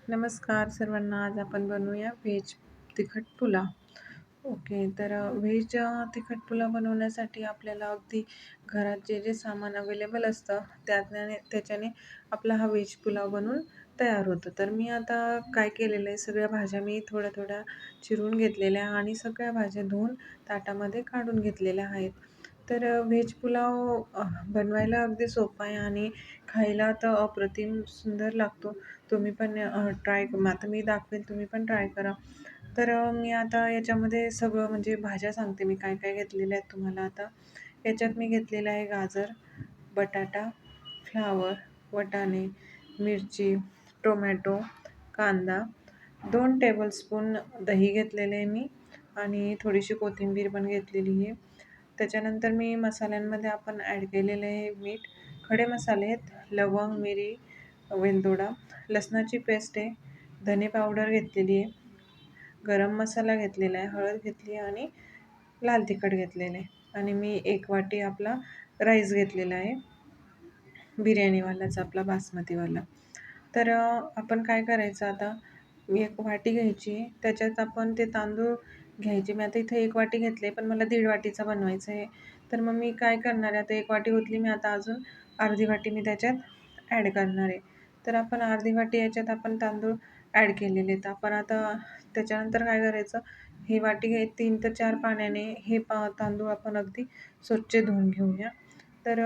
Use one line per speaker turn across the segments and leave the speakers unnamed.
नमस्कार सर्वांना. आज आपण बनवूया व्हेज तिखट पुलाव. ओके. तर व्हेज तिखट पुलाव बनवण्यासाठी आपल्याला अगदी घरात जे जे सामान अवेलेबल असतं त्याच्याने आपला हा व्हेज पुलाव बनवून तयार होतो. तर मी आता काय केलेलं आहे, सगळ्या भाज्या मी थोड्या थोड्या चिरून घेतलेल्या आणि सगळ्या भाज्या धुवून ताटामध्ये काढून घेतलेल्या आहेत. तर व्हेज पुलाव बनवायला अगदी सोपा आहे आणि खायला तर अप्रतिम सुंदर लागतो. तुम्ही पण ट्राय आता मी दाखवेल, तुम्ही पण ट्राय करा. तर मी आता याच्यामध्ये सगळं म्हणजे भाज्या सांगते मी काय काय घेतलेल्या आहेत तुम्हाला आता. याच्यात मी घेतलेलं आहे गाजर, बटाटा, फ्लावर, वाटाणे, मिरची, टोमॅटो, कांदा, 2 टेबलस्पून दही घेतलेले आहे मी आणि थोडीशी कोथिंबीर पण घेतलेली आहे. त्याच्यानंतर मी मसाल्यांमध्ये आपण ॲड केलेलं आहे मीठ, खडे मसाले आहेत, लवंग, मिरी, वेलदोडा, लसणाची पेस्ट आहे, धने पावडर घेतलेली आहे, गरम मसाला घेतलेला आहे, हळद घेतली आहे आणि लाल तिखट घेतलेलं आहे आणि मी 1 वाटी आपला राईस घेतलेला आहे, बिर्याणीवालाच आपला बासमतीवाला. तर आपण काय करायचं आता, मी 1 वाटी घ्यायची, त्याच्यात आपण ते तांदूळ घ्यायचे. मी आता इथे 1 वाटी घेतले, पण मला 1.5 वाटीचा बनवायचं आहे. तर मग मी काय करणार आहे, आता 1 वाटी ओतली मी, आता अजून अर्धी वाटी मी त्याच्यात ॲड करणार आहे. तर आपण अर्धी वाटी याच्यात आपण तांदूळ ॲड केलेले आहेत. आपण आता त्याच्यानंतर काय करायचं, ही वाटी 3 ते 4 पाण्याने हे तांदूळ आपण अगदी स्वच्छ धुवून घेऊया. तर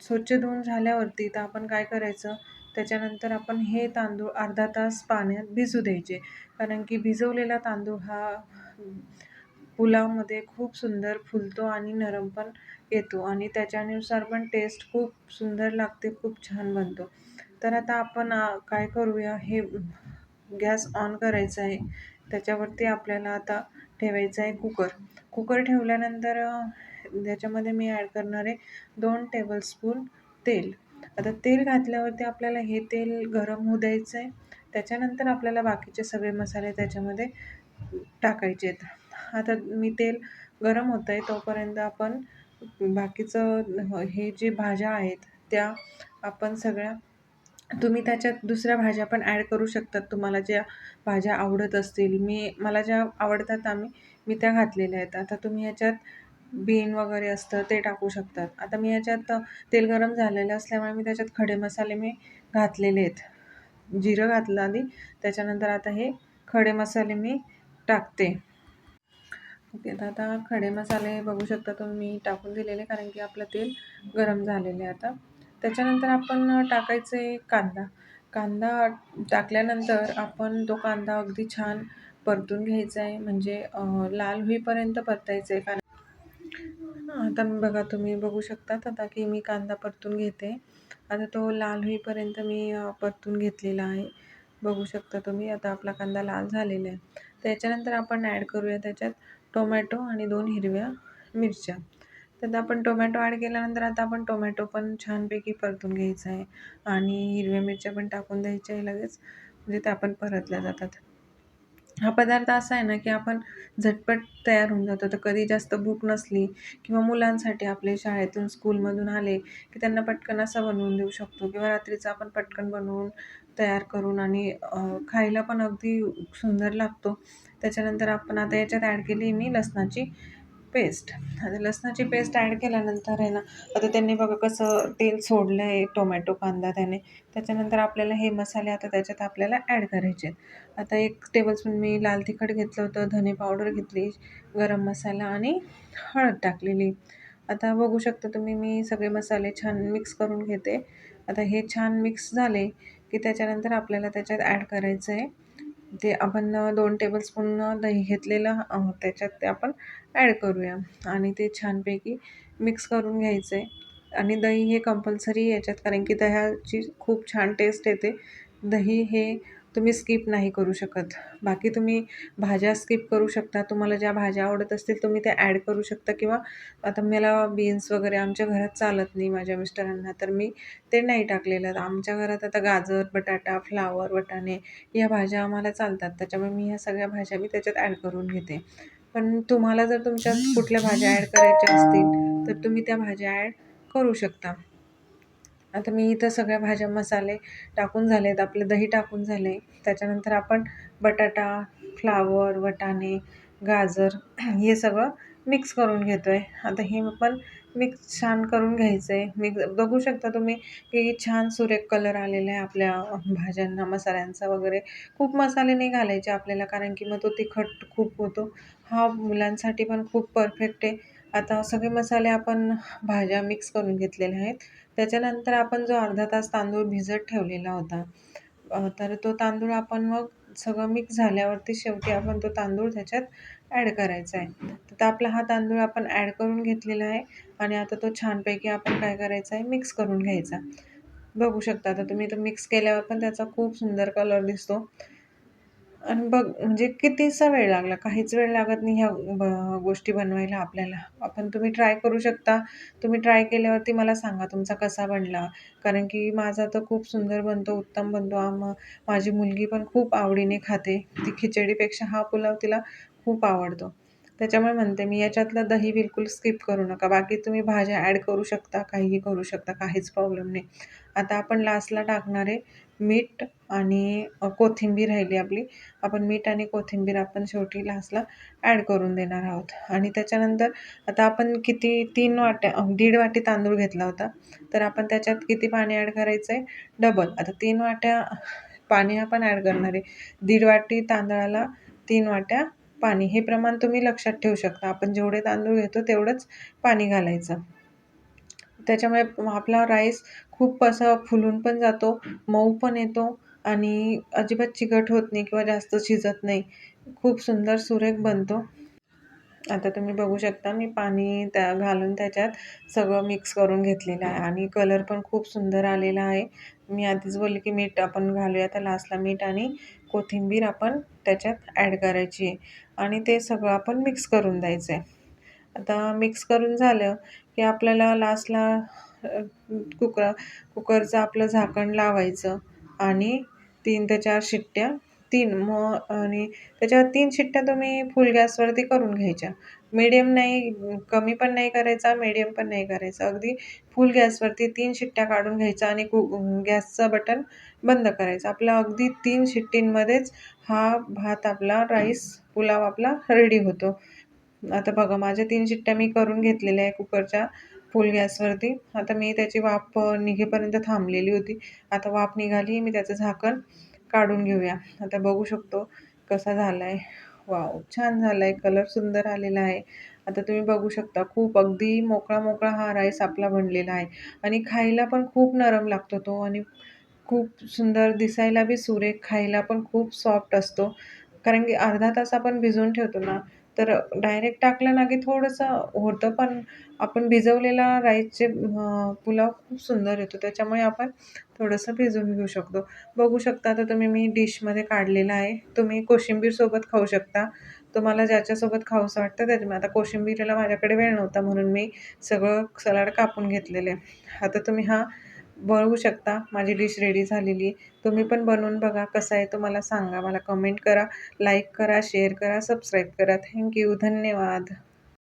स्वच्छ धुवून झाल्यावरती तर आपण काय करायचं, त्याच्यानंतर आपण हे तांदूळ अर्धा तास पाण्यात भिजू द्यायचे. कारण की भिजवलेला तांदूळ हा पुलावमध्ये खूप सुंदर फुलतो आणि नरम पण येतो आणि त्याच्यानुसार पण टेस्ट खूप सुंदर लागते, खूप छान बनतो. तर आता आपण काय करूया, हे गॅस ऑन करायचा आहे. त्याच्यावरती आपल्याला आता ठेवायचं आहे कुकर. कुकर ठेवल्यानंतर त्याच्यामध्ये मी ॲड करणार आहे 2 टेबलस्पून तेल. आता तेल घातल्यावरती आपल्याला हे तेल गरम होऊ द्यायचं आहे. त्याच्यानंतर आपल्याला बाकीचे सगळे मसाले त्याच्यामध्ये टाकायचे आहेत. आता मी तेल गरम होतं आहे तोपर्यंत आपण बाकीचं हे जे भाज्या आहेत त्या आपण सगळ्या, तुम्ही त्याच्यात दुसऱ्या भाज्या पण ॲड करू शकतात तुम्हाला ज्या भाज्या आवडत असतील. मला ज्या आवडतात मी त्या घातलेल्या आहेत. आता तुम्ही ह्याच्यात बीन वगैरे असतं ते टाकू शकतात. आता मी ह्याच्यात तेल गरम झालेलं असल्यामुळे मी त्याच्यात खडे मसाले घातलेले आहेत. जिरं घातलं आधी, त्याच्यानंतर आता हे खडे मसाले मी टाकते. ओके. तर आता खडे मसाले बघू शकता तुम्ही टाकून दिलेले, कारण की आपलं तेल गरम झालेलं आहे आता. त्याच्यानंतर आपण टाकायचं आहे कांदा. कांदा टाकल्यानंतर आपण तो कांदा अगदी छान परतून घ्यायचा आहे, म्हणजे लाल होईपर्यंत परतायचं आहे. आता बघा, तुम्ही बघू शकतात आता की मी कांदा परतून घेते. आता तो लाल होईपर्यंत मी परतून घेतलेला आहे. बघू शकता तुम्ही, आता आपला कांदा लाल झालेला आहे. त्याच्यानंतर आपण ॲड करूया त्याच्यात टोमॅटो आणि 2 हिरव्या मिरच्या. तर आपण टोमॅटो ॲड केल्यानंतर आता आपण टोमॅटो पण छानपैकी परतून घ्यायचा आहे आणि हिरव्या मिरच्या पण टाकून द्यायच्या आहे लगेच, म्हणजे त्या पण परतल्या जातात. हा पदार्थ असा आहे ना, की आपण झटपट तयार होऊन जातो. तर कधी जास्त भूक नसली किंवा मुलांसाठी आपले शाळेतून, स्कूलमधून आले, की त्यांना पटकन असा बनवून देऊ शकतो किंवा रात्रीचा आपण पटकन बनवून तयार करून आणि खायला पण अगदी सुंदर लागतो. त्याच्यानंतर आपण आता याच्यात ॲड केली मी लसणाची पेस्ट. आता लसणाची पेस्ट ॲड केल्यानंतर आहे ना, आता त्यांनी बघा कसं तेल सोडलं आहे, टोमॅटो, कांदा त्याने. त्याच्यानंतर आपल्याला हे मसाले आता त्याच्यात आपल्याला ॲड करायचे आहेत. आता 1 टेबलस्पून मी लाल तिखट घेतलं होतं, धने पावडर घेतली, गरम मसाला आणि हळद टाकलेली. आता बघू शकता तुम्ही, मी सगळे मसाले छान मिक्स करून घेते. आता हे छान मिक्स झाले, की त्याच्यानंतर आपल्याला त्याच्यात ॲड करायचं आहे, ते आपण 2 टेबलस्पून दही घेतलेलं, त्याच्यात ते आपण ॲड करूया आणि ते छानपैकी मिक्स करून घ्यायचं आहे. आणि दही हे कंपल्सरी याच्यात, कारण की दह्याची खूप छान टेस्ट येते. दही हे तुम्ही स्किप नाही करू शकत. बाकी तुम्ही भाज्या स्किप करू शकता. तुम्हाला ज्या भाज्या आवडत असतील तुम्ही त्या ॲड करू शकता किंवा आता मला बीन्स वगैरे आमच्या घरात चालत नाही माझ्या मिस्टरांना, तर मी ते नाही टाकलेलं. आमच्या घरात आता गाजर, बटाटा, फ्लावर, वाटाणे या भाज्या आम्हाला चालतात. त्याच्यामुळे मी ह्या सगळ्या भाज्या मी त्याच्यात ॲड करून घेते. पण तुम्हाला जर तुमच्यात कुठल्या भाज्या ॲड करायच्या असतील, तर तुम्ही त्या भाज्या ॲड करू शकता. आता मी इथं सगळ्या भाज्या मसाले टाकून झालेत, आपलं दही टाकून झाले. त्याच्यानंतर आपण बटाटा, फ्लावर, वाटाणे, गाजर हे सगळं मिक्स करून घेतो आहे. आता हे पण मिक्स छान करून घ्यायचं आहे. मिक्स बघू शकता तुम्ही की छान सुरेख कलर आलेला आहे आपल्या भाज्यांना, मसाल्यांचा वगैरे. खूप मसाले नाही घालायचे आपल्याला, कारण की मग तो तिखट खूप होतो. हा मुलांसाठी पण खूप परफेक्ट आहे. आता सगळे मसाले आपण भाज्या मिक्स करून घेतलेले आहेत. त्याच्यानंतर आपण जो अर्धा तास तांदूळ भिजत ठेवलेला होता, तर तो तांदूळ आपण मग सगळं मिक्स झाल्यावरती शेवटी आपण तो तांदूळ त्याच्यात ॲड करायचा आहे. तर आपला हा तांदूळ आपण ॲड करून घेतलेला आहे आणि आता तो छानपैकी आपण काय करायचा आहे, मिक्स करून घ्यायचा. बघू शकता आता तुम्ही, तो मिक्स केल्यावर पण त्याचा खूप सुंदर कलर दिसतो. आणि बघ म्हणजे कितीसा वेळ लागला, काहीच वेळ लागत नाही ह्या गोष्टी बनवायला आपल्याला. तुम्ही ट्राय करू शकता. तुम्ही ट्राय केल्यावरती मला सांगा तुमचा कसा बनला. कारण की माझा तर खूप सुंदर बनतो, उत्तम बनतो. माझी मुलगी पण खूप आवडीने खाते. ती खिचडीपेक्षा हा पुलाव तिला खूप आवडतो. त्याच्यामुळे म्हणते मी, याच्यातलं दही बिलकुल स्किप करू नका. बाकी तुम्ही भाज्या ॲड करू शकता, काहीही करू शकता, काहीच प्रॉब्लेम नाही. आता आपण लास्टला टाकणार आहे मीठ आणि कोथिंबीर राहिली आपली. आपण मीठ आणि कोथिंबीर आपण शेवटी लास्टला ॲड करून देणार आहोत. आणि त्याच्यानंतर आता आपण किती 3 वाट्या 1.5 वाटी तांदूळ घेतला होता. तर आपण त्याच्यात किती पाणी ॲड करायचं आहे? डबल. आता 3 वाट्या पाणी आपण ॲड करणार आहे. 1.5 वाटी तांदळाला 3 वाट्या पाणी. हे प्रमाण तुम्ही लक्षात ठेवू शकता. आपण जेवढे तांदूळ घेतो तेवढंच पाणी घालायचं. त्याच्यामुळे आपला राईस खूप असा फुलून पण जातो, मऊ पण येतो आणि अजिबात चिकट होत नाही किंवा जास्त शिजत नाही. खूप सुंदर सुरेख बनतो. आता तुम्ही बघू शकता मी पाणी घालून त्याच्यात सगळं मिक्स करून घेतलेलं आहे आणि कलर पण खूप सुंदर आलेला आहे. मी आधीच बोलले की मीठ आपण घालूया, तर लास्टला मीठ आणि कोथिंबीर आपण त्याच्यात ॲड करायची आहे आणि ते सगळं आपण मिक्स करून द्यायचं आहे. आता मिक्स करून झालं की आपल्याला लास्टला कुकरचं आपलं झाकण लावायचं आणि 3 ते 4 शिट्ट्या 3 मग आणि त्याच्यावर 3 शिट्ट्या तुम्ही फुल गॅसवरती करून घ्यायच्या. मीडियम नाही, कमी पण नाही करायचा, मीडियम पण नाही करायचा. अगदी फुल गॅसवरती 3 शिट्ट्या काढून घ्यायच्या आणि गॅसचं बटन बंद करायचं. आपला अगदी 3 शिट्टींमध्येच हा भात आपला, राईस पुलाव आपला रेडी होतो. आता बघा माझ्या 3 शिट्ट्या मी करून घेतलेल्या आहे कुकरच्या फुल गॅसवरती. आता मी त्याची वाफ निघेपर्यंत थांबलेली होती. आता वाफ निघाली, मी त्याचं झाकण काढून घेऊया. आता बघू शकतो कसा झाला आहे. वॉव! छान झाला आहे, कलर सुंदर आलेला आहे. आता तुम्ही बघू शकता खूप अगदी मोकळा-मोकळा हा राईस आपला बनलेला आहे आणि खायला पण खूप नरम लागतो तो आणि खूप सुंदर दिसायला बी सुरेख, खायला पण खूप सॉफ्ट असतो. कारण की अर्धा तास आपण भिजवून ठेवतो ना, तर डायरेक्ट टाकलं ना, की थोडंसं होतं, पण आपण भिजवलेला राईसचे पुलाव खूप सुंदर येतो. त्याच्यामुळे आपण थोडंसं भिजवून घेऊ शकतो. बघू शकता आता तुम्ही, मी डिशमध्ये काढलेला आहे. तुम्ही कोशिंबीरसोबत खाऊ शकता. तुम्हाला ज्याच्यासोबत खावंसं वाटतं त्याच्या, आता कोशिंबीरला माझ्याकडे वेळ नव्हता म्हणून मी सगळं सलाड कापून घेतलेले. आता तुम्ही हा बघू शकता माझी डिश रेडी झालेली आहे. तुम्ही पण बनवून बघा, कसा आहे तो मला सांगा. मला कमेंट करा, लाईक करा, शेअर करा, सबस्क्राईब करा. Thank you. धन्यवाद.